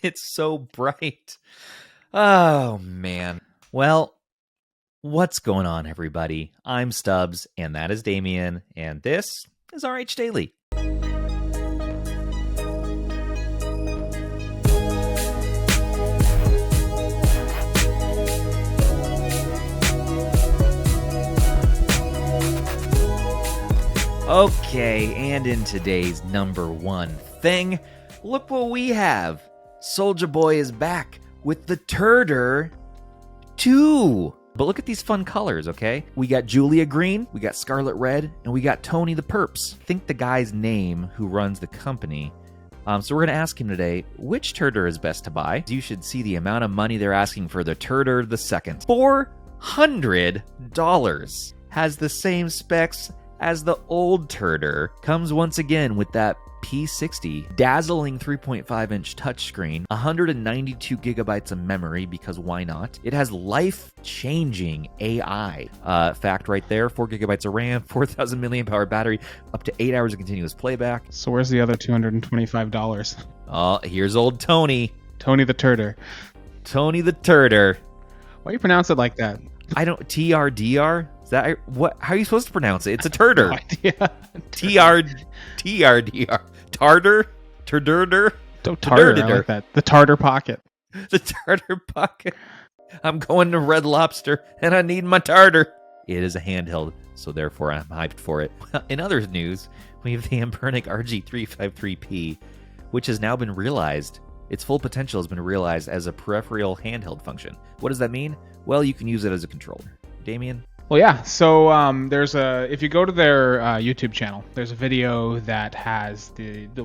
It's so bright. Oh, man. Well, what's going on, everybody? I'm Stubbs, and that is Damien, and this is RH Daily. Okay, and in today's number one thing, look what we have. Soulja Boy is back with the TRDR 2. But look at these fun colors, okay? We got Julia Green, we got Scarlet Red, and we got Tony the Perps. Think the guy's name who runs the company. So we're going to ask him today, which TRDR is best to buy? You should see the amount of money they're asking for the TRDR the second. $400. Has the same specs as the old TRDR. Comes once again with that P60, dazzling 3.5-inch touchscreen, 192 gigabytes of memory, because why not? It has life-changing AI. Fact right there, 4 gigabytes of RAM, 4,000 milliamp hour battery, up to 8 hours of continuous playback. So where's the other $225? Oh, here's old Tony. Tony the TRDR. Tony the TRDR. Why do you pronounce it like that? I don't... TRDR? Is that... What? How are you supposed to pronounce it? It's a TRDR. No idea. TRDR. Tartar? TRDR? Don't tartar, I like that. The tartar pocket. The tartar pocket. I'm going to Red Lobster, and I need my tartar. It is a handheld, so therefore I'm hyped for it. In other news, we have the Ampernic RG353P, which has now been realized. Its full potential has been realized as a peripheral handheld function. What does that mean? Well, you can use it as a controller. Damien? Well, yeah. So if you go to their YouTube channel, there's a video that has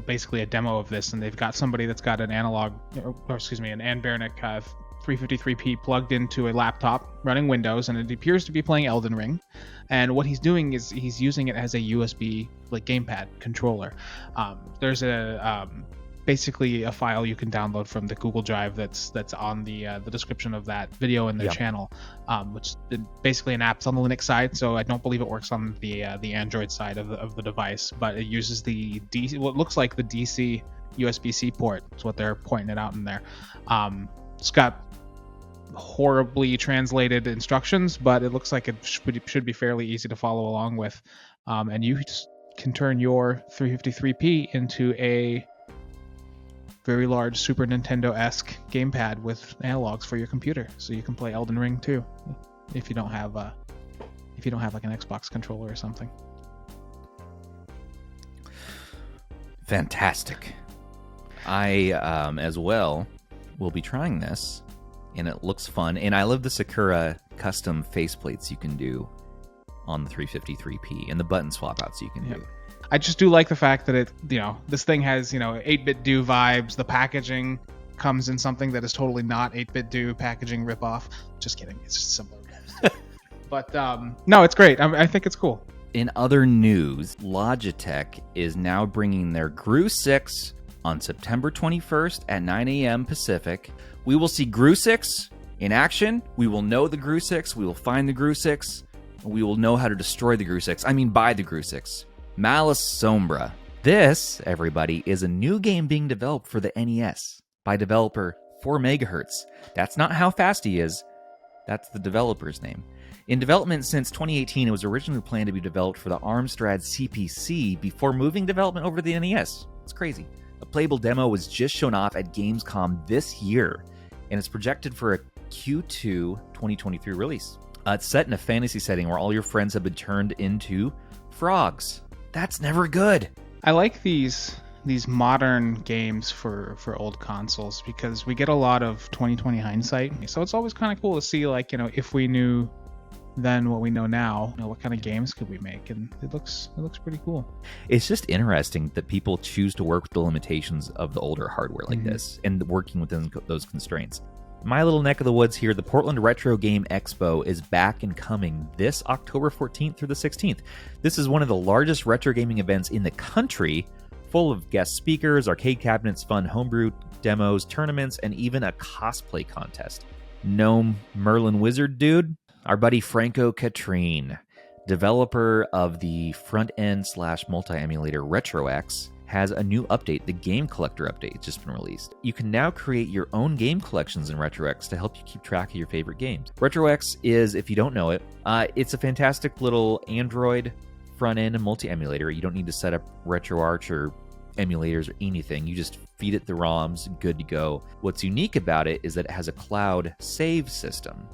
basically a demo of this, and they've got somebody that's got an an Ampernic 353P plugged into a laptop running Windows, and it appears to be playing Elden Ring. And what he's doing is he's using it as a USB gamepad controller. There's basically a file you can download from the Google Drive that's on the description of that video in their channel, which is basically an app's on the Linux side, so I don't believe it works on the Android side of the device, but it uses the DC, what looks like the DC USB-C port is what they're pointing it out in there. It's got horribly translated instructions, but it looks like it should be fairly easy to follow along with, and you just can turn your 353P into a very large Super Nintendo-esque gamepad with analogs for your computer, so you can play Elden Ring too, if you don't have an Xbox controller or something. Fantastic. I as well will be trying this, and it looks fun. And I love the Sakura custom faceplates you can do on the 353P, and the button swap outs you can do. I just do like the fact that this thing has 8-bit do vibes. The packaging comes in something that is totally not 8-bit do packaging ripoff. Just kidding, it's just similar. But no, it's great. I think it's cool. In other news, Logitech is now bringing their Gr0006 on September 21st at 9 a.m. Pacific. We will see Gr0006 in action. We will know the Gr0006. We will find the Gr0006. We will know how to destroy the Gr0006. I mean, buy the Gr0006. Malasombra. This, everybody, is a new game being developed for the NES by developer 4 MHz. That's not how fast he is. That's the developer's name. In development since 2018, it was originally planned to be developed for the Amstrad CPC before moving development over to the NES. It's crazy. A playable demo was just shown off at Gamescom this year, and it's projected for a Q2 2023 release. It's set in a fantasy setting where all your friends have been turned into frogs. That's never good. I like these modern games for old consoles because we get a lot of 2020 hindsight. So it's always kind of cool to see, if we knew then what we know now, what kind of games could we make? And it looks pretty cool. It's just interesting that people choose to work with the limitations of the older hardware like this and working within those constraints. My little neck of the woods here, the Portland Retro Game Expo is back and coming this October 14th through the 16th. This is one of the largest retro gaming events in the country, full of guest speakers, arcade cabinets, fun homebrew demos, tournaments, and even a cosplay contest. Gnome Merlin Wizard dude? Our buddy Franco Catrine, developer of the front-end / multi-emulator RetroX, has a new update, the Game Collector update. It's just been released. You can now create your own game collections in RetroX to help you keep track of your favorite games. RetroX is, if you don't know it, it's a fantastic little Android front-end and multi-emulator. You don't need to set up RetroArch or emulators or anything. You just feed it the ROMs, good to go. What's unique about it is that it has a cloud save system.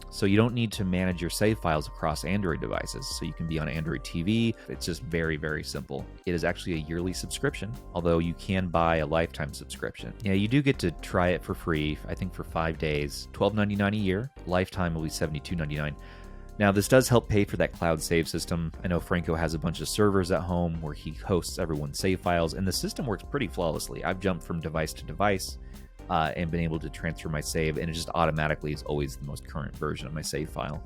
So you don't need to manage your save files across Android devices. So you can be on Android TV. It's just very, very simple. It is actually a yearly subscription, although you can buy a lifetime subscription. Yeah, you do get to try it for free, I think for 5 days, $12.99 a year. Lifetime will be $72.99. Now, this does help pay for that cloud save system. I know Franco has a bunch of servers at home where he hosts everyone's save files, and the system works pretty flawlessly. I've jumped from device to device and been able to transfer my save, and it just automatically is always the most current version of my save file.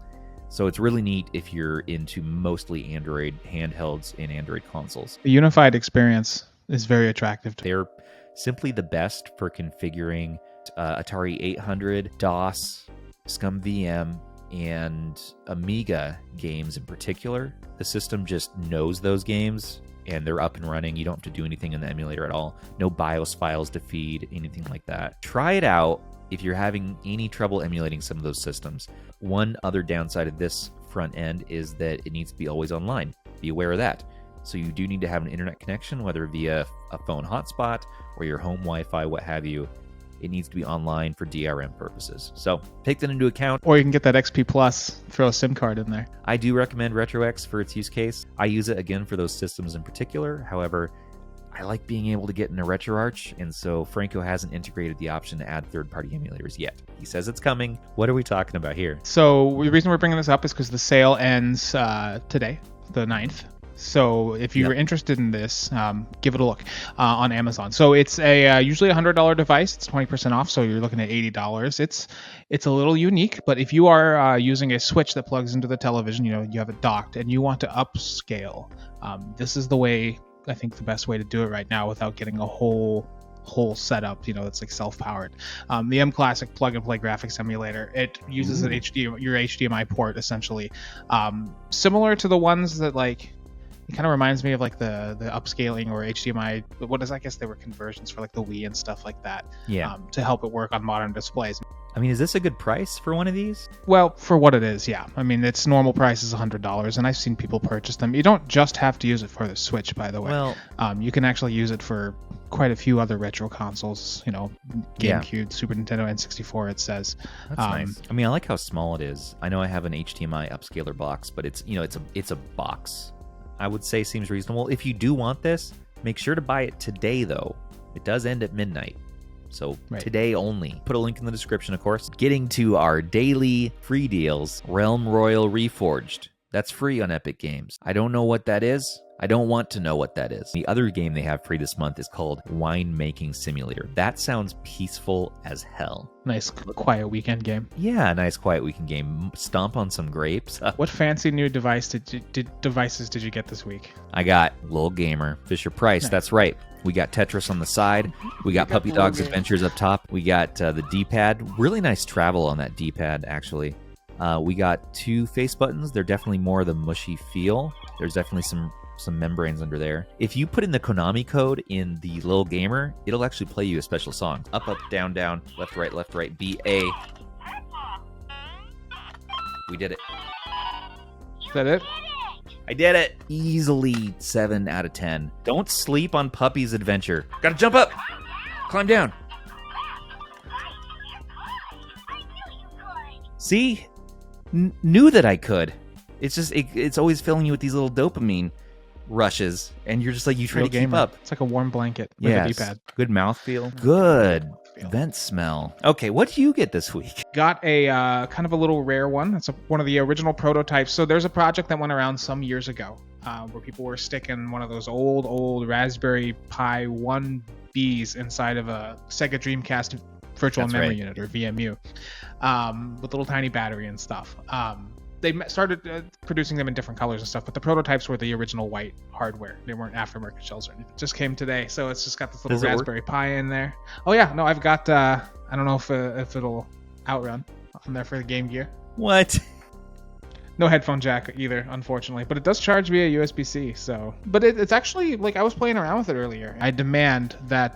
So it's really neat if you're into mostly Android handhelds and Android consoles. The unified experience is very attractive. They're simply the best for configuring Atari 800, DOS, SCUM VM, and Amiga games in particular. The system just knows those games and they're up and running. You don't have to do anything in the emulator at all. No BIOS files to feed, anything like that. Try it out if you're having any trouble emulating some of those systems. One other downside of this front end is that it needs to be always online. Be aware of that. So you do need to have an internet connection, whether via a phone hotspot or your home Wi-Fi, what have you. It needs to be online for DRM purposes. So take that into account. Or you can get that XP Plus, throw a SIM card in there. I do recommend RetroX for its use case. I use it again for those systems in particular. However, I like being able to get into RetroArch, and so Franco hasn't integrated the option to add third-party emulators yet. He says it's coming. What are we talking about here? So the reason we're bringing this up is because the sale ends today, the 9th. So if you're interested in this, give it a look on Amazon. So it's a usually $100 device. It's 20% off, so you're looking at $80. It's a little unique, but if you are using a switch that plugs into the television, you have it docked, and you want to upscale, this is the way, I think, the best way to do it right now without getting a whole setup, that's like self-powered. The M Classic plug-and-play graphics emulator, it uses your HDMI port essentially, similar to the ones that it kind of reminds me of the upscaling or HDMI. I guess they were conversions for the Wii and stuff like that. Yeah. To help it work on modern displays. I mean, is this a good price for one of these? Well, for what it is, yeah. I mean, its normal price is $100, and I've seen people purchase them. You don't just have to use it for the Switch, by the way. Well, you can actually use it for quite a few other retro consoles. GameCube, Super Nintendo, N64. It says. That's nice. I mean, I like how small it is. I know I have an HDMI upscaler box, but it's a box. I would say seems reasonable. If you do want this, make sure to buy it today, though. It does end at midnight. So today only. Put a link in the description, of course. Getting to our daily free deals, Realm Royal Reforged. That's free on Epic Games. I don't know what that is. I don't want to know what that is. The other game they have free this month is called Winemaking Simulator. That sounds peaceful as hell. Nice, quiet weekend game. Yeah, nice, quiet weekend game. Stomp on some grapes. What fancy new devices did you get this week? I got Lil Gamer, Fisher Price. Nice. That's right. We got Tetris on the side. We got Puppy Dog's Adventures up top. We got the D-pad. Really nice travel on that D-pad, actually. We got 2 face buttons. They're definitely more of the mushy feel. There's definitely some membranes under there. If you put in the Konami code in the Lil Gamer, it'll actually play you a special song. Up, up, down, down, left, right, B, A. We did it. Is that it? I did it! Easily 7 out of 10. Don't sleep on Puppy's Adventure. Gotta jump up! Climb down. See? Knew that I could. It's just, it's always filling you with these little dopamine rushes, and you're just you try to keep up. It's like a warm blanket with a D-pad. Good mouthfeel. Good vent smell. Okay, what did you get this week? Got a kind of a little rare one. It's one of the original prototypes. So there's a project that went around some years ago where people were sticking one of those old Raspberry Pi 1Bs inside of a Sega Dreamcast virtual memory unit, or VMU, with a little tiny battery and stuff. They started producing them in different colors and stuff, but the prototypes were the original white hardware. They weren't aftermarket shells or anything. It just came today, so it's just got this little Raspberry Pi in there. Oh yeah, no, I've got, I don't know if it'll outrun on there for the Game Gear. What? No headphone jack either, unfortunately, but it does charge via USB-C. So, but it's actually like I was playing around with it earlier. I demand that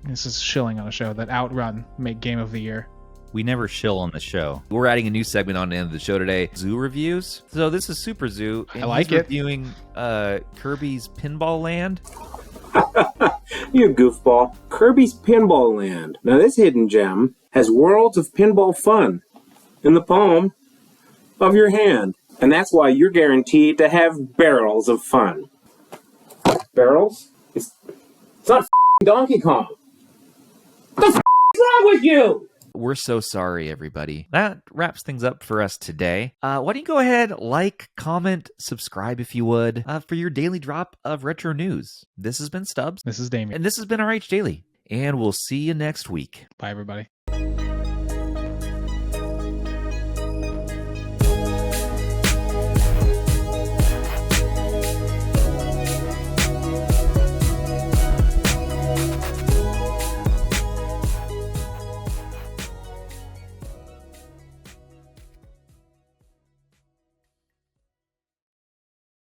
this is shilling on a show that Outrun make Game of the Year. We never shill on the show. We're adding a new segment on the end of the show today, Zoo Reviews. So this is Super Zoo. And I like he's it. reviewing Kirby's Pinball Land. You goofball. Kirby's Pinball Land. Now this hidden gem has worlds of pinball fun in the palm of your hand. And that's why you're guaranteed to have barrels of fun. Barrels? It's not Donkey Kong. What the is wrong with you? We're so sorry, everybody. That wraps things up for us today. Why don't you go ahead, like, comment, subscribe if you would, for your daily drop of retro news. This has been Stubbs. This is Damien. And this has been RH Daily. And we'll see you next week. Bye, everybody.